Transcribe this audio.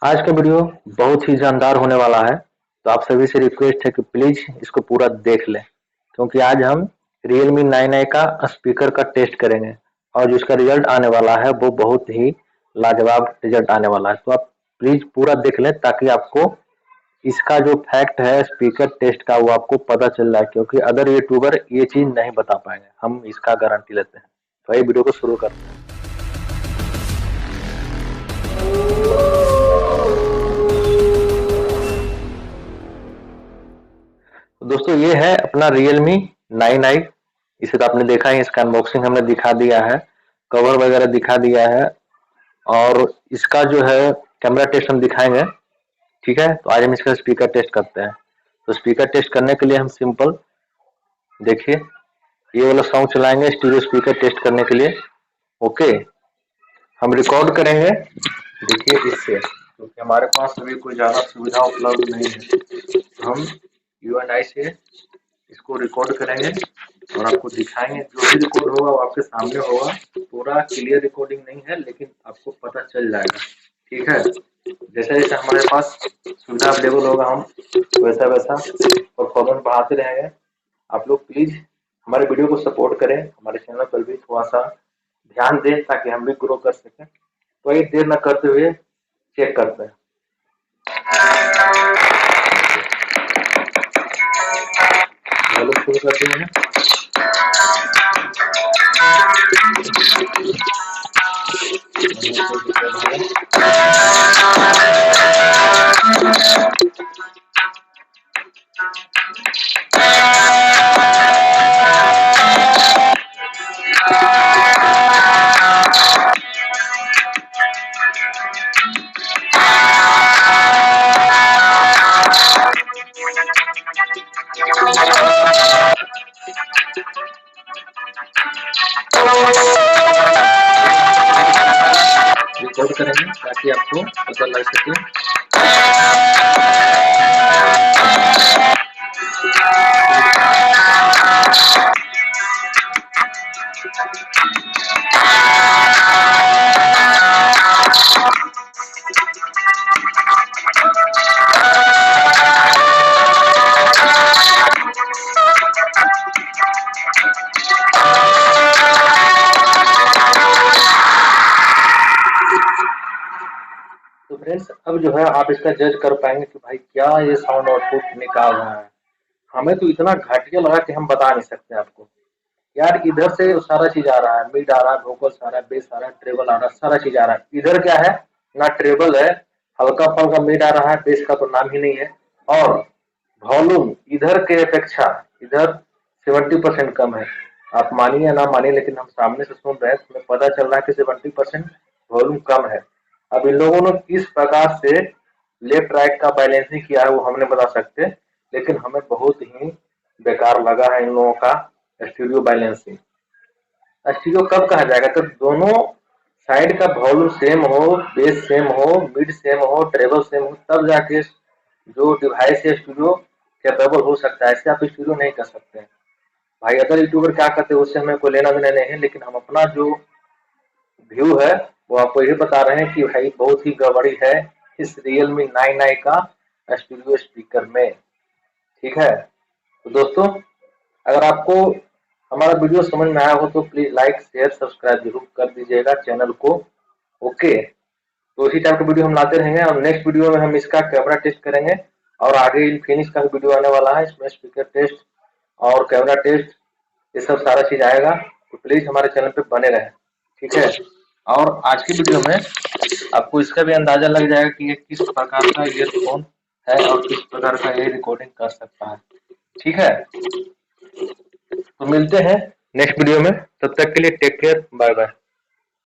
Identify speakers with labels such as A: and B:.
A: आज का वीडियो बहुत ही जानदार होने वाला है। तो आप सभी से रिक्वेस्ट है कि प्लीज इसको पूरा देख लें, क्योंकि आज हम Realme 9i का स्पीकर का टेस्ट करेंगे और जो इसका रिजल्ट आने वाला है वो बहुत ही लाजवाब रिजल्ट आने वाला है। तो आप प्लीज पूरा देख लें ताकि आपको इसका जो फैक्ट है स्पीकर टेस्ट का वो आपको पता चल जाए, क्योंकि अदर यूट्यूबर ये चीज नहीं बता पाएंगे, हम इसका गारंटी लेते हैं। तो ये वीडियो को शुरू करते हैं। दोस्तों ये है अपना Realme 9i। इसे तो आपने देखा ही, इसका अनबॉक्सिंग हमने दिखा दिया है, कवर वगैरह दिखा दिया है और इसका जो है कैमरा टेस्ट हम दिखाएंगे। ठीक है, तो आज हम इसका स्पीकर टेस्ट करते हैं। तो स्पीकर टेस्ट करने के लिए हम सिंपल देखिए ये वाला सॉन्ग चलाएंगे स्टीरियो स्पीकर टेस्ट करने के लिए। ओके, हम रिकॉर्ड करेंगे देखिए इससे, क्योंकि हमारे पास अभी कोई ज़्यादा सुविधा उपलब्ध नहीं है। तो हम U&I से इसको रिकॉर्ड करेंगे और आपको दिखाएंगे। जो भी रिकॉर्ड होगा वो आपके सामने होगा। पूरा क्लियर रिकॉर्डिंग नहीं है, लेकिन आपको पता चल जाएगा। ठीक है, जैसे जैसे हमारे पास सुविधा अवेलेबल होगा हम वैसा वैसा परफॉर्मेंस बढ़ाते रहेंगे। आप लोग प्लीज हमारे वीडियो को सपोर्ट करें, हमारे चैनल पर भी थोड़ा सा ध्यान दें ताकि हम भी ग्रो कर सकें। तो ये देर न करते हुए चेक करते हैं। हेलो, शुरू करते हैं। रिकॉर्ड करेंगे ताकि आपको पता लग सके। तो फ्रेंड्स, अब जो है आप इसका जज कर पाएंगे कि भाई क्या ये साउंड आउटपुट निकाल रहा है। हमें तो इतना घटिया लगा कि हम बता नहीं सकते आपको। यार इधर से सारा चीज आ रहा है, मिड आ रहा है, वोकल्स आ रहा है, बेस आ रहा है, ट्रेबल आ रहा है, सारा चीज आ रहा है। इधर क्या है, ना ट्रेबल है, हल्का फल्का मिड आ रहा है, बेस का तो नाम ही नहीं है। और वॉल्यूम इधर के अपेक्षा इधर 70% कम है। आप मानिए या ना मानिए, लेकिन हम सामने से सुन रहे हैं, हमें पता चल रहा है कि 70% वॉल्यूम कम है। अब इन लोगों ने किस प्रकार से लेफ्ट राइट का बैलेंसिंग किया है वो हम नहीं बता सकते, लेकिन हमें बहुत ही बेकार लगा है इन लोगों का स्टीरियो बैलेंसिंग। स्टीरियो कब कहा जाएगा, तो दोनों साइड का वॉल्यूम सेम हो, बेस सेम हो, मिड सेम हो, ट्रेबल सेम हो, तब जाके जो डिवाइस है स्टीरियो कैपेबल हो सकता है। ऐसे आप स्टीरियो नहीं कर सकते हैं। भाई अदर यूट्यूबर क्या करते हैं उससे हमें कोई लेना देना नहीं है, लेकिन हम अपना जो व्यू है वो आपको ये बता रहे हैं कि भाई बहुत ही गड़बड़ी है इस Realme 9i का स्टीरियो स्पीकर में। ठीक है, तो दोस्तों अगर आपको हमारा वीडियो समझ में आया हो तो प्लीज लाइक शेयर सब्सक्राइब जरूर कर दीजिएगा चैनल को। ओके, तो इसी टाइप का वीडियो हम लाते रहेंगे और नेक्स्ट वीडियो में हम इसका कैमरा टेस्ट करेंगे और आगे इनफिनिक्स का वीडियो आने वाला है, इसमें स्पीकर टेस्ट और कैमरा टेस्ट ये सब सारा चीज आएगा। तो प्लीज हमारे चैनल पे बने रहें। ठीक है, और आज की वीडियो में आपको इसका भी अंदाजा लग जाएगा कि ये किस प्रकार का ईयरफोन है और किस प्रकार का ये रिकॉर्डिंग कर सकता है। ठीक है, तो मिलते हैं नेक्स्ट वीडियो में, तब तक के लिए टेक केयर, बाय बाय।